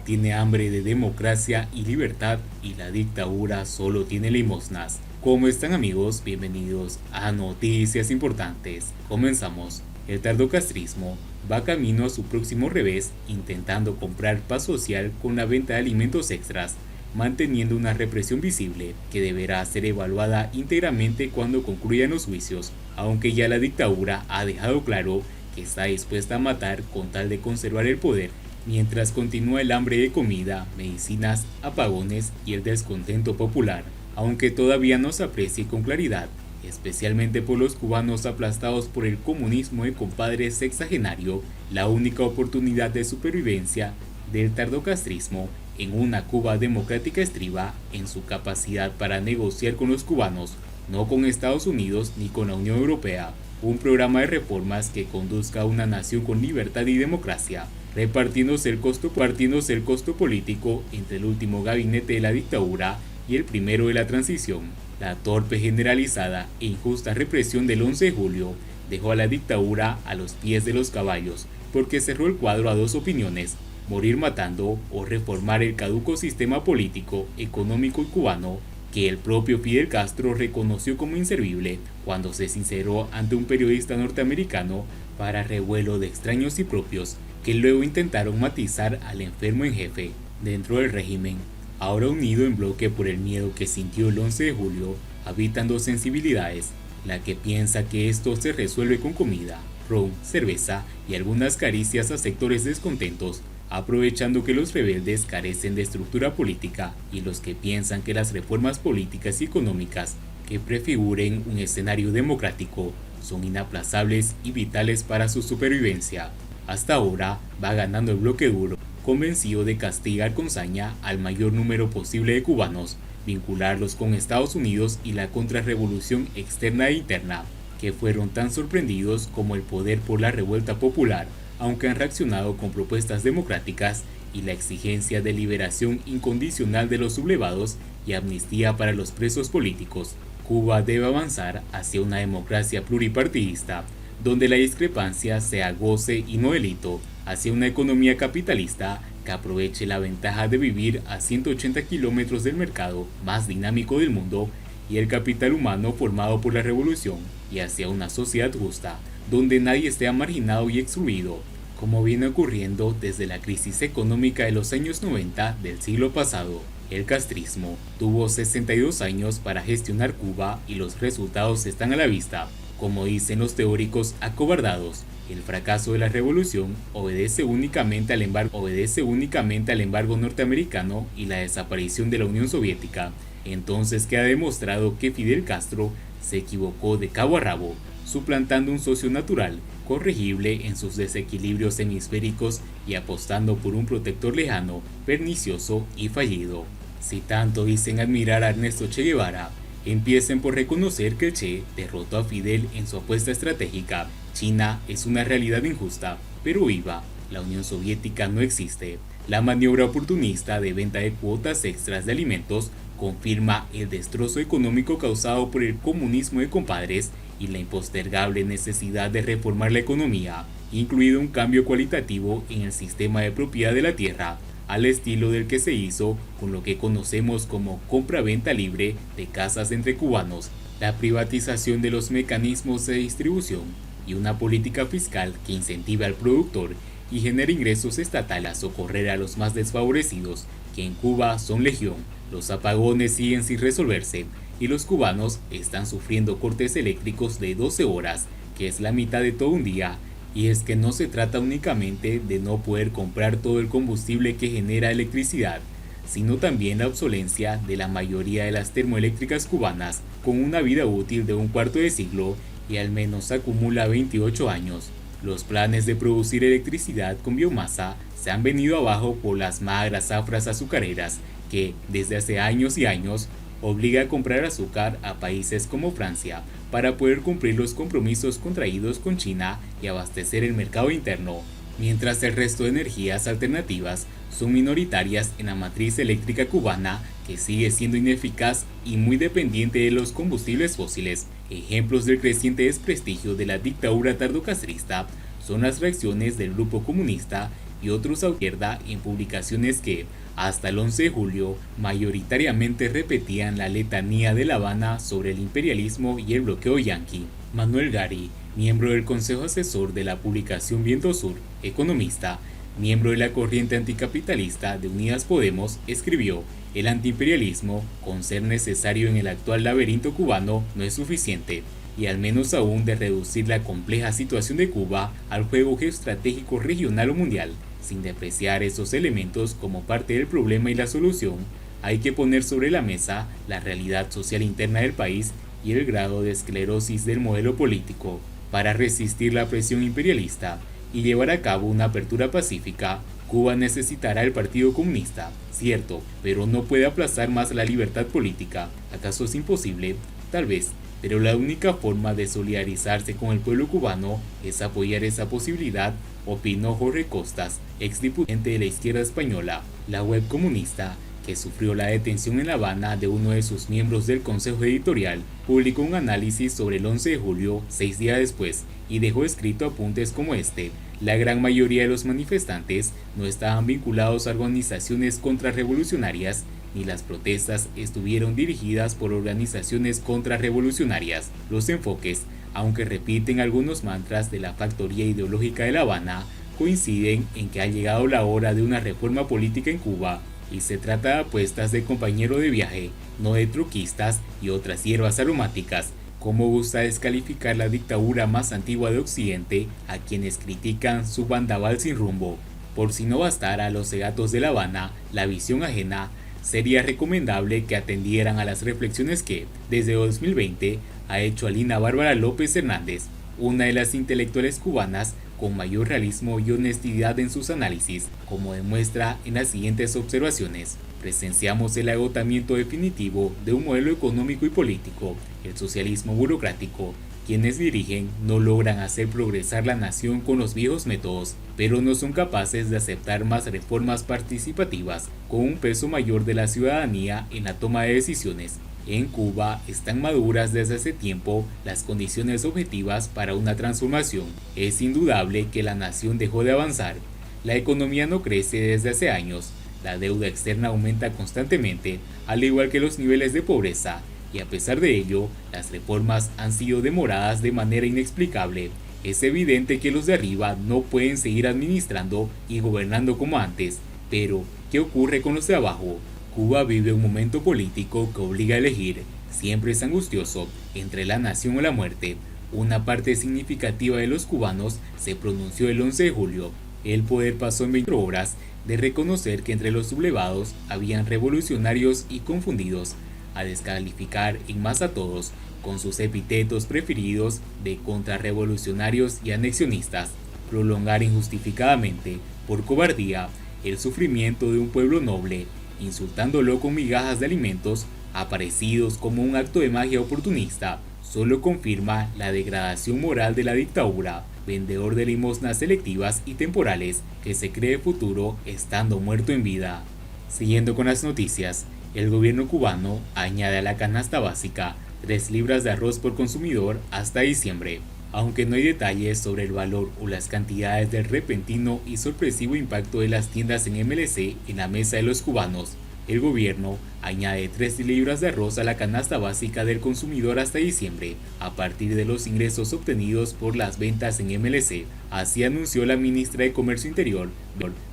tiene hambre de democracia y libertad y la dictadura solo tiene limosnas. ¿Cómo están amigos? Bienvenidos a Noticias Importantes. Comenzamos. El tardocastrismo va camino a su próximo revés intentando comprar paz social con la venta de alimentos extras, manteniendo una represión visible que deberá ser evaluada íntegramente cuando concluyan los juicios, aunque ya la dictadura ha dejado claro que está dispuesta a matar con tal de conservar el poder, mientras continúa el hambre de comida, medicinas, apagones y el descontento popular, aunque todavía no se aprecie con claridad, especialmente por los cubanos aplastados por el comunismo de compadre sexagenario. La única oportunidad de supervivencia del tardocastrismo en una Cuba democrática estriba en su capacidad para negociar con los cubanos, no con Estados Unidos ni con la Unión Europea, un programa de reformas que conduzca a una nación con libertad y democracia, repartiéndose el costo político entre el último gabinete de la dictadura y el primero de la transición. La torpe, generalizada e injusta represión del 11 de julio dejó a la dictadura a los pies de los caballos, porque cerró el cuadro a dos opiniones: morir matando o reformar el caduco sistema político, económico y cubano, que el propio Fidel Castro reconoció como inservible cuando se sinceró ante un periodista norteamericano para revuelo de extraños y propios, que luego intentaron matizar al enfermo en jefe dentro del régimen. Ahora unido en bloque por el miedo que sintió el 11 de julio, habitan dos sensibilidades: la que piensa que esto se resuelve con comida, ron, cerveza y algunas caricias a sectores descontentos, aprovechando que los rebeldes carecen de estructura política, y los que piensan que las reformas políticas y económicas que prefiguren un escenario democrático son inaplazables y vitales para su supervivencia. Hasta ahora va ganando el bloque duro, convencido de castigar con saña al mayor número posible de cubanos, vincularlos con Estados Unidos y la contrarrevolución externa e interna, que fueron tan sorprendidos como el poder por la revuelta popular, aunque han reaccionado con propuestas democráticas y la exigencia de liberación incondicional de los sublevados y amnistía para los presos políticos. Cuba debe avanzar hacia una democracia pluripartidista, donde la discrepancia sea goce y no delito, hacia una economía capitalista que aproveche la ventaja de vivir a 180 kilómetros del mercado más dinámico del mundo y el capital humano formado por la revolución, y hacia una sociedad justa, donde nadie esté marginado y excluido, como viene ocurriendo desde la crisis económica de los años 90 del siglo pasado. El castrismo tuvo 62 años para gestionar Cuba y los resultados están a la vista. Como dicen los teóricos acobardados, el fracaso de la revolución obedece únicamente al embargo norteamericano y la desaparición de la Unión Soviética. Entonces queda demostrado que Fidel Castro se equivocó de cabo a rabo, suplantando un socio natural, corregible en sus desequilibrios hemisféricos y apostando por un protector lejano, pernicioso y fallido. Si tanto dicen admirar a Ernesto Che Guevara, empiecen por reconocer que el Che derrotó a Fidel en su apuesta estratégica. China es una realidad injusta, pero viva. La Unión Soviética no existe. La maniobra oportunista de venta de cuotas extras de alimentos confirma el destrozo económico causado por el comunismo de compadres y la impostergable necesidad de reformar la economía, incluido un cambio cualitativo en el sistema de propiedad de la tierra, al estilo del que se hizo con lo que conocemos como compra-venta libre de casas entre cubanos, la privatización de los mecanismos de distribución y una política fiscal que incentive al productor y genere ingresos estatales a socorrer a los más desfavorecidos, que en Cuba son legión. Los apagones siguen sin resolverse y los cubanos están sufriendo cortes eléctricos de 12 horas, que es la mitad de todo un día. Y es que no se trata únicamente de no poder comprar todo el combustible que genera electricidad, sino también la obsolencia de la mayoría de las termoeléctricas cubanas, con una vida útil de un cuarto de siglo y al menos acumula 28 años. Los planes de producir electricidad con biomasa se han venido abajo por las magras zafras azucareras que, desde hace años y años, obliga a comprar azúcar a países como Francia para poder cumplir los compromisos contraídos con China y abastecer el mercado interno, mientras el resto de energías alternativas son minoritarias en la matriz eléctrica cubana, que sigue siendo ineficaz y muy dependiente de los combustibles fósiles. Ejemplos del creciente desprestigio de la dictadura tardocastrista son las reacciones del grupo comunista y otros a izquierda en publicaciones que, hasta el 11 de julio, mayoritariamente repetían la letanía de La Habana sobre el imperialismo y el bloqueo yanqui. Manuel Gari, miembro del Consejo Asesor de la publicación Viento Sur, economista, miembro de la corriente anticapitalista de Unidas Podemos, escribió: el antiimperialismo, con ser necesario en el actual laberinto cubano, no es suficiente, y al menos aún de reducir la compleja situación de Cuba al juego geoestratégico regional o mundial. Sin depreciar esos elementos como parte del problema y la solución, hay que poner sobre la mesa la realidad social interna del país y el grado de esclerosis del modelo político. Para resistir la presión imperialista y llevar a cabo una apertura pacífica, Cuba necesitará el Partido Comunista, cierto, pero no puede aplazar más la libertad política. ¿Acaso es imposible? Tal vez, pero la única forma de solidarizarse con el pueblo cubano es apoyar esa posibilidad, opinó Jorge Costas, exdiputado de la izquierda española. La web comunista, que sufrió la detención en La Habana de uno de sus miembros del consejo editorial, publicó un análisis sobre el 11 de julio, 6 días después, y dejó escrito apuntes como este: la gran mayoría de los manifestantes no estaban vinculados a organizaciones contrarrevolucionarias, ni las protestas estuvieron dirigidas por organizaciones contrarrevolucionarias. Los enfoques, aunque repiten algunos mantras de la factoría ideológica de La Habana, coinciden en que ha llegado la hora de una reforma política en Cuba, y se trata de apuestas de compañero de viaje, no de truquistas y otras hierbas aromáticas. Como gusta descalificar la dictadura más antigua de Occidente a quienes critican su bandaval sin rumbo. Por si no bastara a los cegatos de La Habana la visión ajena, sería recomendable que atendieran a las reflexiones que, desde 2020, ha hecho Alina Bárbara López Hernández, una de las intelectuales cubanas con mayor realismo y honestidad en sus análisis, como demuestra en las siguientes observaciones. Presenciamos el agotamiento definitivo de un modelo económico y político, el socialismo burocrático. Quienes dirigen no logran hacer progresar la nación con los viejos métodos, pero no son capaces de aceptar más reformas participativas con un peso mayor de la ciudadanía en la toma de decisiones. En Cuba están maduras desde hace tiempo las condiciones objetivas para una transformación. Es indudable que la nación dejó de avanzar. La economía no crece desde hace años. La deuda externa aumenta constantemente, al igual que los niveles de pobreza, y a pesar de ello, las reformas han sido demoradas de manera inexplicable. Es evidente que los de arriba no pueden seguir administrando y gobernando como antes, pero ¿qué ocurre con los de abajo? Cuba vive un momento político que obliga a elegir, siempre es angustioso, entre la nación o la muerte. Una parte significativa de los cubanos se pronunció el 11 de julio. El poder pasó en 24 horas de reconocer que entre los sublevados habían revolucionarios y confundidos, a descalificar en masa a todos, con sus epítetos preferidos de contrarrevolucionarios y anexionistas, prolongar injustificadamente, por cobardía, el sufrimiento de un pueblo noble, insultándolo con migajas de alimentos, aparecidos como un acto de magia oportunista, solo confirma la degradación moral de la dictadura, vendedor de limosnas selectivas y temporales que se cree futuro estando muerto en vida. Siguiendo con las noticias, el gobierno cubano añade a la canasta básica 3 libras de arroz por consumidor hasta diciembre. Aunque no hay detalles sobre el valor o las cantidades del repentino y sorpresivo impacto de las tiendas en MLC en la mesa de los cubanos, el gobierno añade 3 libras de arroz a la canasta básica del consumidor hasta diciembre, a partir de los ingresos obtenidos por las ventas en MLC. Así anunció la ministra de Comercio Interior,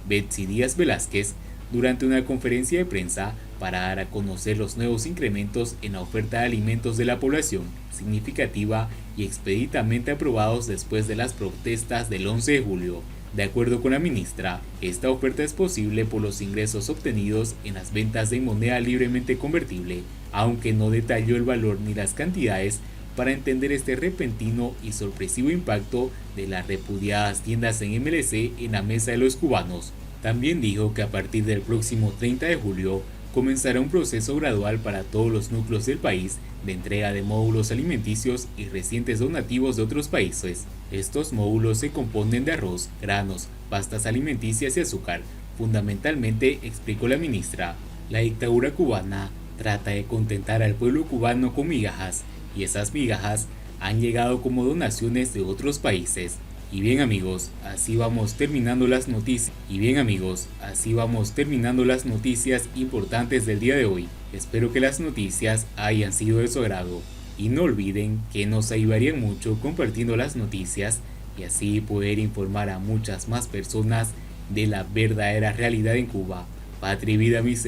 Betsy Díaz Velázquez, durante una conferencia de prensa para dar a conocer los nuevos incrementos en la oferta de alimentos de la población, significativa y expeditamente aprobados después de las protestas del 11 de julio. De acuerdo con la ministra, esta oferta es posible por los ingresos obtenidos en las ventas de moneda libremente convertible, aunque no detalló el valor ni las cantidades para entender este repentino y sorpresivo impacto de las repudiadas tiendas en MLC en la mesa de los cubanos. También dijo que a partir del próximo 30 de julio comenzará un proceso gradual para todos los núcleos del país de entrega de módulos alimenticios y recientes donativos de otros países. Estos módulos se componen de arroz, granos, pastas alimenticias y azúcar. Fundamentalmente, explicó la ministra, la dictadura cubana trata de contentar al pueblo cubano con migajas, y esas migajas han llegado como donaciones de otros países. Y bien amigos, así vamos terminando las noticias. Y bien amigos, así vamos terminando las noticias importantes del día de hoy. Espero que las noticias hayan sido de su agrado. Y no olviden que nos ayudarían mucho compartiendo las noticias y así poder informar a muchas más personas de la verdadera realidad en Cuba. Patria y vida, mis